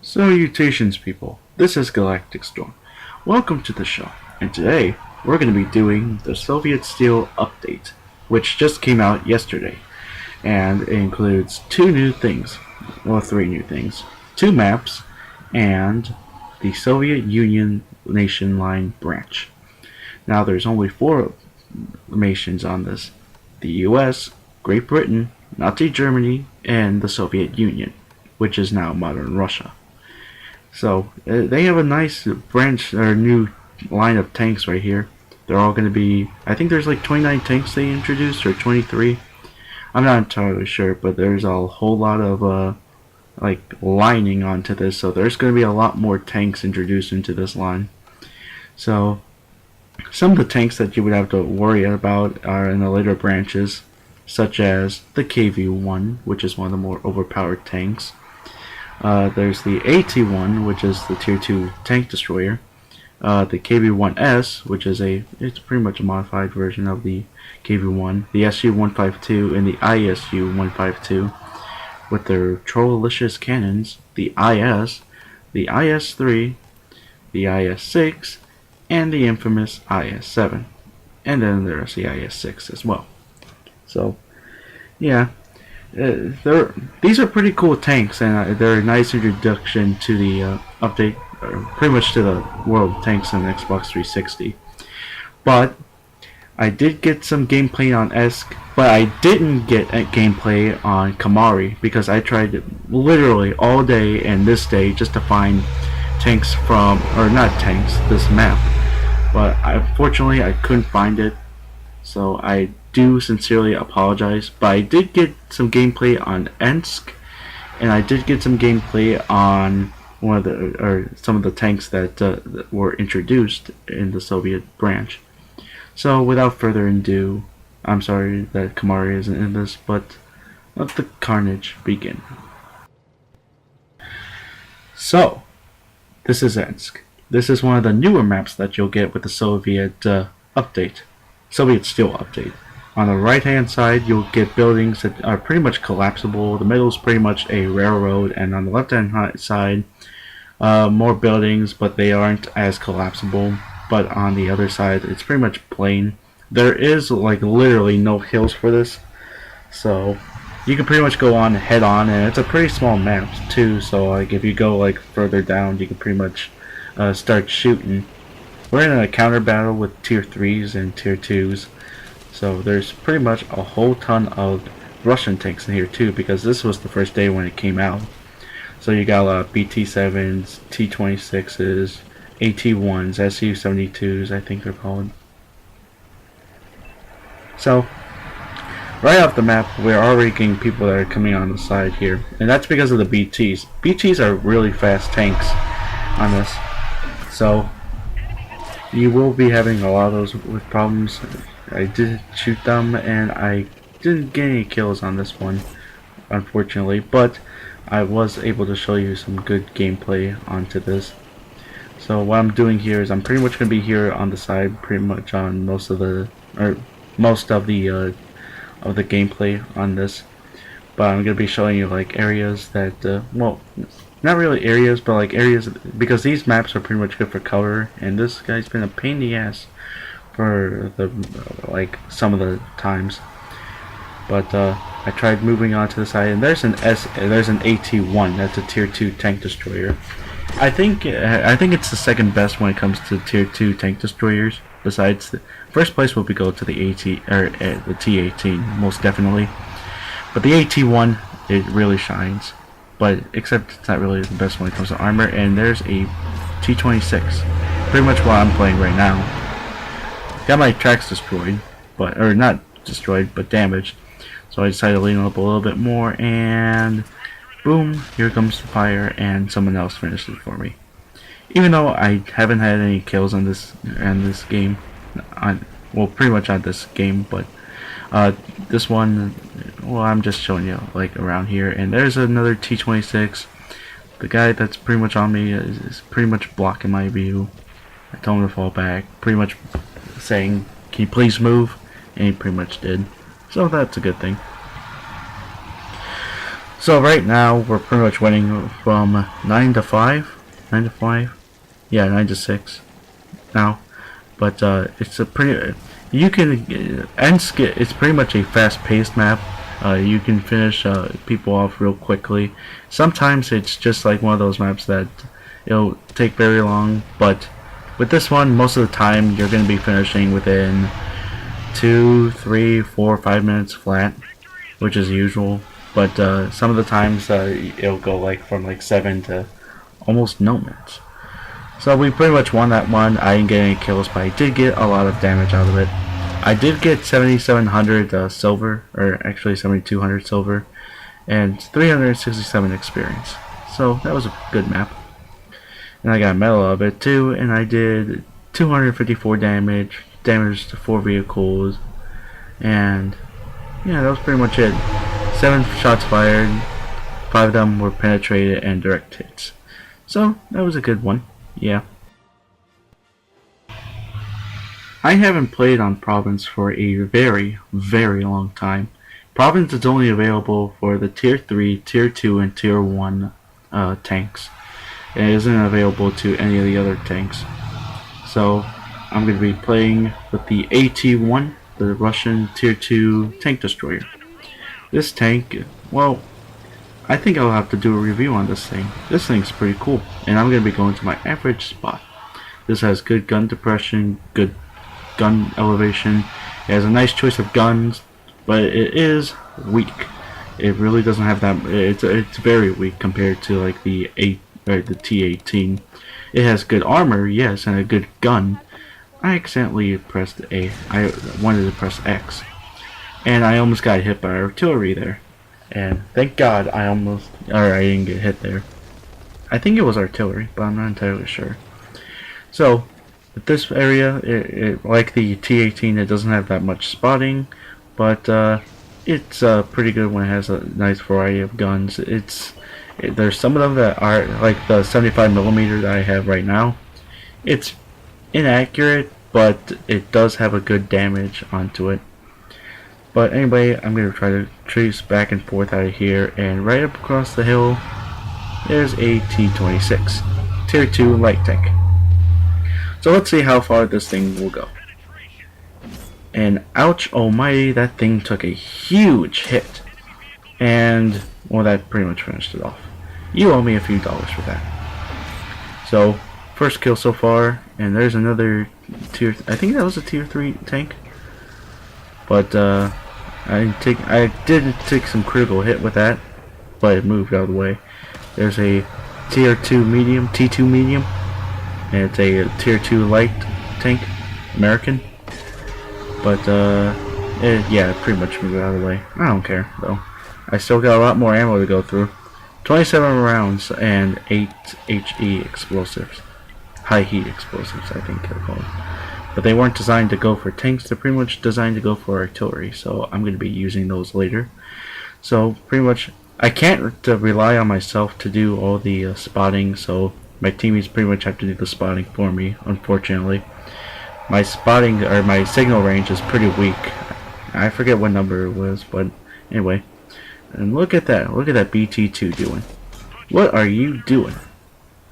Salutations, people. This is GalacticStorm. Welcome to the show. And today, we're going to be doing the Soviet Steel update, which just came out yesterday. And it includes two new things. Well, three new things. Two maps, and the Soviet Union nation line branch. Now, there's only four nations on this. The US, Great Britain, Nazi Germany, and the Soviet Union, which is now modern Russia. So they have a nice branch or new line of tanks right here. They're all going to be, I think there's like 29 tanks they introduced, or 23. I'm not entirely sure, but there's a whole lot of like lining onto this, so there's going to be a lot more tanks introduced into this line. So some of the tanks that you would have to worry about are in the later branches, such as the KV-1, which is one of the more overpowered tanks. There's the AT-1, which is the Tier 2 tank destroyer. The KV-1S, which is it's pretty much a modified version of the KV-1. The SU-152 and the ISU-152 with their trollicious cannons. The IS, the IS-3, the IS-6, and the infamous IS-7. And then there's the IS-6 as well. So, yeah. These are pretty cool tanks, and they're a nice introduction to the update, or pretty much to the world of tanks on Xbox 360. But I did get some gameplay on Ensk, but I didn't get gameplay on Kamari because I tried literally all day and this day just to find tanks from, or not tanks, this map. But unfortunately I couldn't find it, so I do sincerely apologize, but I did get some gameplay on Ensk, and I did get some gameplay on some of the tanks that were introduced in the Soviet branch. So without further ado, I'm sorry that Kamari isn't in this, but let the carnage begin. So, this is Ensk. This is one of the newer maps that you'll get with the Soviet update, Soviet Steel update. On the right hand side, you'll get buildings that are pretty much collapsible. The middle is pretty much a railroad, and on the left hand side, more buildings, but they aren't as collapsible. But on the other side, it's pretty much plain. There is like literally no hills for this, so you can pretty much go on head on, and it's a pretty small map too. So like if you go like further down, you can pretty much start shooting. We're in a counter battle with tier 3s and tier 2s. So there's pretty much a whole ton of Russian tanks in here too, because this was the first day when it came out. So you got a lot of BT-7s, T-26s, AT-1s, SU-72s, I think they're called. So right off the map, we're already getting people that are coming on the side here, and that's because of the BTs. BTs are really fast tanks on this, so you will be having a lot of those with problems. I did shoot them, and I didn't get any kills on this one, unfortunately, but I was able to show you some good gameplay onto this. So what I'm doing here is I'm pretty much going to be here on the side, pretty much on most of the gameplay on this, but I'm going to be showing you like areas that, well, not really areas, but like areas, because these maps are pretty much good for cover, and this guy's been a pain in the ass for the some of the times. But I tried moving on to the side, and there's an AT-1. That's a tier 2 tank destroyer. I think it's the second best when it comes to tier 2 tank destroyers. Besides, first place will go to the the T-18, most definitely. But the AT-1, it really shines. But except it's not really the best when it comes to armor. And there's a T-26, pretty much what I'm playing right now. Got my tracks destroyed, or not destroyed, but damaged. So I decided to lean up a little bit more, and boom, here comes the fire, and someone else finished it for me. Even though I haven't had any kills on this game, well, pretty much on this game, but this one, well, I'm just showing you like around here. And there's another T-26. The guy that's pretty much on me is pretty much blocking my view. I told him to fall back, pretty much saying, "Can you please move?" And he pretty much did. So that's a good thing. So right now we're pretty much winning from 9 to 5. 9 to 5? Yeah, 9 to 6 now. But it's a pretty... You can... Ensk, it's pretty much a fast-paced map. You can finish people off real quickly. Sometimes it's just like one of those maps that it'll take very long, but with this one, most of the time you're going to be finishing within 2, 3, 4, 5 minutes flat, which is usual. But some of the times it'll go like from like 7 to almost no minutes. So we pretty much won that one. I didn't get any kills, but I did get a lot of damage out of it. I did get 7,700 silver, or actually 7,200 silver, and 367 experience. So that was a good map. And I got a medal of it too, and I did 254 damage, damaged 4 vehicles, and yeah, that was pretty much it. 7 shots fired, 5 of them were penetrated and direct hits. So that was a good one, yeah. I haven't played on Province for a very, very long time. Province is only available for the Tier 3, Tier 2, and Tier 1 tanks. It isn't available to any of the other tanks. So I'm going to be playing with the AT-1, the Russian Tier 2 tank destroyer. This tank, well, I think I'll have to do a review on this thing. This thing's pretty cool, and I'm going to be going to my average spot. This has good gun depression, good gun elevation. It has a nice choice of guns, but it is weak. It really doesn't have that. It's very weak compared to like the T-18. It has good armor, yes, and a good gun. I accidentally pressed A. I wanted to press X, and I almost got hit by artillery there. And thank God I didn't get hit there. I think it was artillery, but I'm not entirely sure. So, with this area, it like the T-18, it doesn't have that much spotting, but it's pretty good when it has a nice variety of guns. There's some of them that are like the 75mm that I have right now. It's inaccurate, but it does have a good damage onto it. But anyway, I'm going to try to trace back and forth out of here, and right up across the hill, there's a T-26, Tier 2 light tank. So let's see how far this thing will go. And ouch almighty, that thing took a huge hit. And, well, that pretty much finished it off. You owe me a few dollars for that. So, first kill so far, and there's another I think that was a Tier 3 tank. But I did take some critical hit with that, but it moved out of the way. There's a Tier 2 medium, T2 medium, and it's a Tier 2 light tank, American. But yeah, it pretty much moved out of the way. I don't care though. I still got a lot more ammo to go through. 27 rounds and 8 HE explosives, high heat explosives, I think they're called. But they weren't designed to go for tanks, they're pretty much designed to go for artillery, so I'm going to be using those later. So pretty much, I can't rely on myself to do all the spotting, so my teammates pretty much have to do the spotting for me, unfortunately. My spotting, or my signal range is pretty weak. I forget what number it was, but anyway. And look at that BT2 doing. What are you doing?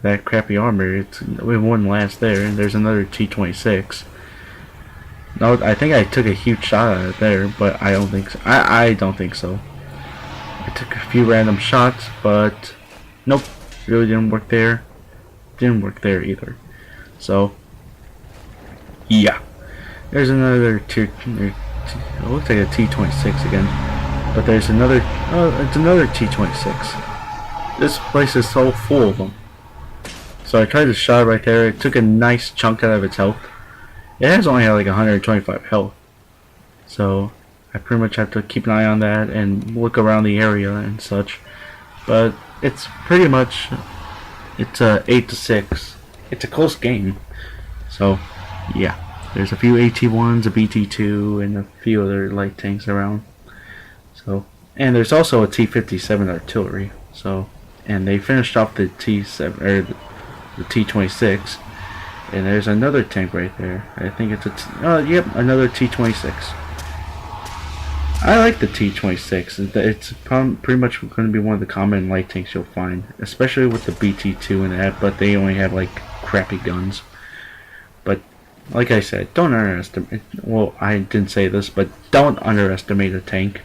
That crappy armor, it wouldn't last there, and there's another T-26. No, I think I took a huge shot at it there, but I don't think so. I don't think so. I took a few random shots, but nope, really didn't work there. Didn't work there either. So, yeah. There's another it looks like a T-26 again. But there's another, it's another T-26. This place is so full of them. So I tried to shot right there. It took a nice chunk out of its health. It has only had like 125 health. So I pretty much have to keep an eye on that and look around the area and such. But it's pretty much, it's 8-6. It's a close game. So yeah, there's a few AT-1s, a BT-2, and a few other light tanks around. So, and there's also a T-57 artillery. So, and they finished off the T-7 or the T-26, and there's another tank right there. I think it's a yep, another T-26. I like the T-26. It's pretty much going to be one of the common light tanks you'll find, especially with the BT-2 and that, but they only have like crappy guns. But like I said, don't underestimate, well, I didn't say this, but don't underestimate a tank,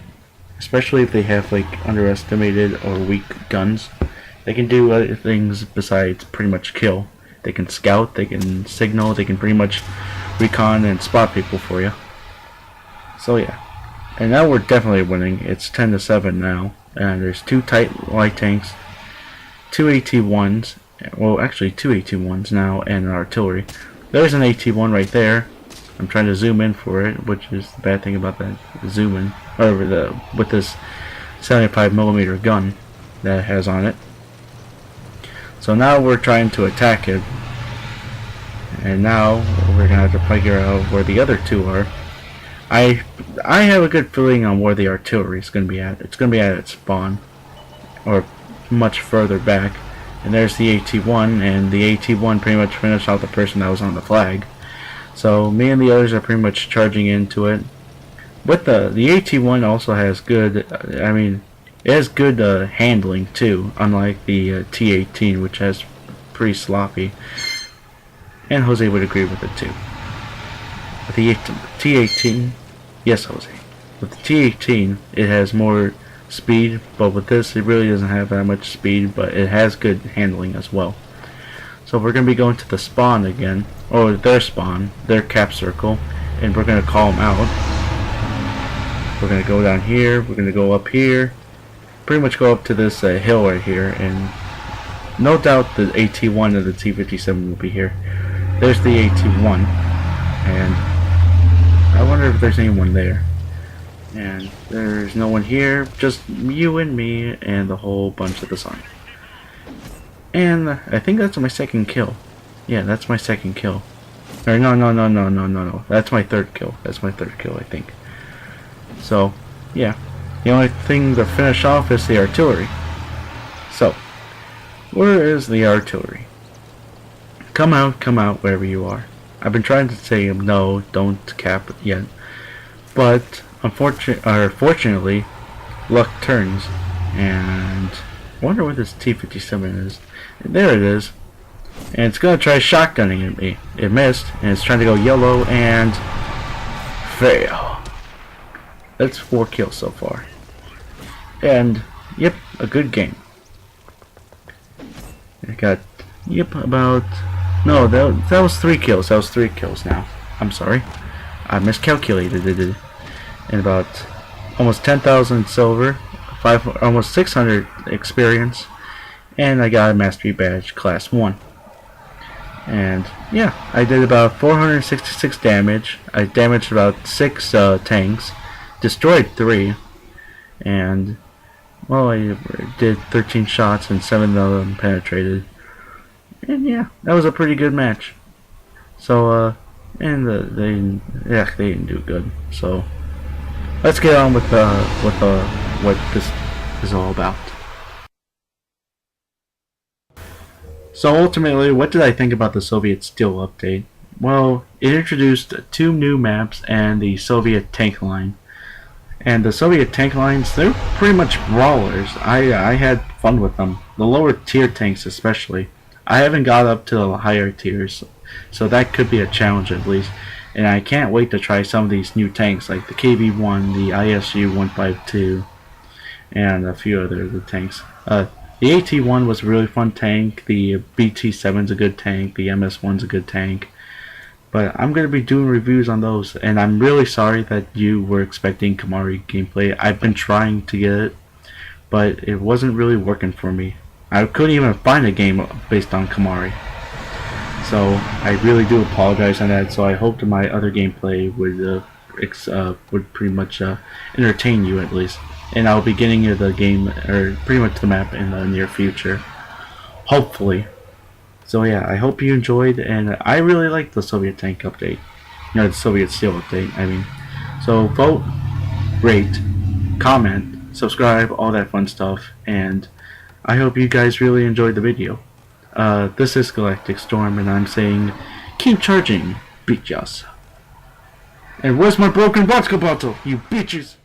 especially if they have like underestimated or weak guns. They can do other things besides pretty much kill. They can scout, they can signal, they can pretty much recon and spot people for you. So yeah. And now we're definitely winning. It's 10-7 now. And there's 2 tight light tanks, 2 AT-1s, well actually 2 AT-1s now, and an artillery. There's an AT-1 right there. I'm trying to zoom in for it, which is the bad thing about that zoom in, or with this 75mm gun that it has on it. So now we're trying to attack it, and now we're gonna have to figure out where the other 2 are. I have a good feeling on where the artillery is going to be at. It's going to be at its spawn, or much further back. And there's the AT-1, and the AT-1 pretty much finished out the person that was on the flag. So me and the others are pretty much charging into it. But the AT-1 also has good, I mean, it has good handling too, unlike the T-18, which has pretty sloppy. And Jose would agree with it too. With the T-18, yes, Jose. With the T-18, it has more speed, but with this, it really doesn't have that much speed, but it has good handling as well. So we're going to be going to the spawn again, or their spawn, their cap circle, and we're going to call them out. We're going to go down here, we're going to go up here, pretty much go up to this hill right here, and no doubt the AT-1 and the T-57 will be here. There's the AT-1, and I wonder if there's anyone there. And there's no one here, just you and me and the whole bunch of the sun. And I think that's my second kill. Yeah, that's my second kill. Or no. That's my third kill. That's my third kill, I think. So, yeah. The only thing to finish off is the artillery. So, where is the artillery? Come out wherever you are. I've been trying to say no, don't cap yet, but fortunately, luck turns, and I wonder where this T-57 is. There it is, and it's gonna try shotgunning at me. It missed, and it's trying to go yellow and fail. That's 4 kills so far, and yep, a good game. I got about. No, that was 3 kills. That was 3 kills now. I'm sorry. I miscalculated it. And about almost 10,000 silver, almost 600 experience, and I got a mastery badge class 1. And yeah, I did about 466 damage. I damaged about 6 tanks, destroyed 3, and well, I did 13 shots and 7 of them penetrated. And yeah, that was a pretty good match. So, and they didn't do good. So, let's get on with what this is all about. So ultimately, what did I think about the Soviet Steel update? Well, it introduced 2 new maps and the Soviet tank line. And the Soviet tank lines, they're pretty much brawlers. I had fun with them. The lower tier tanks especially. I haven't got up to the higher tiers, so that could be a challenge at least. And I can't wait to try some of these new tanks like the KV-1, the ISU-152, and a few other tanks. The AT-1 was a really fun tank, the BT-7's a good tank, the MS-1's a good tank. But I'm going to be doing reviews on those, and I'm really sorry that you were expecting Kamari gameplay. I've been trying to get it, but it wasn't really working for me. I couldn't even find a game based on Kamari. So I really do apologize on that. So I hope that my other gameplay would pretty much entertain you at least. And I'll be getting you the game, or pretty much the map, in the near future. Hopefully. So yeah, I hope you enjoyed, and I really like the Soviet tank update. No, the Soviet Steel update, I mean. So vote, rate, comment, subscribe, all that fun stuff, and I hope you guys really enjoyed the video. This is GalacticStorm, and I'm saying, keep charging, bitches. And where's my broken vodka bottle, you bitches?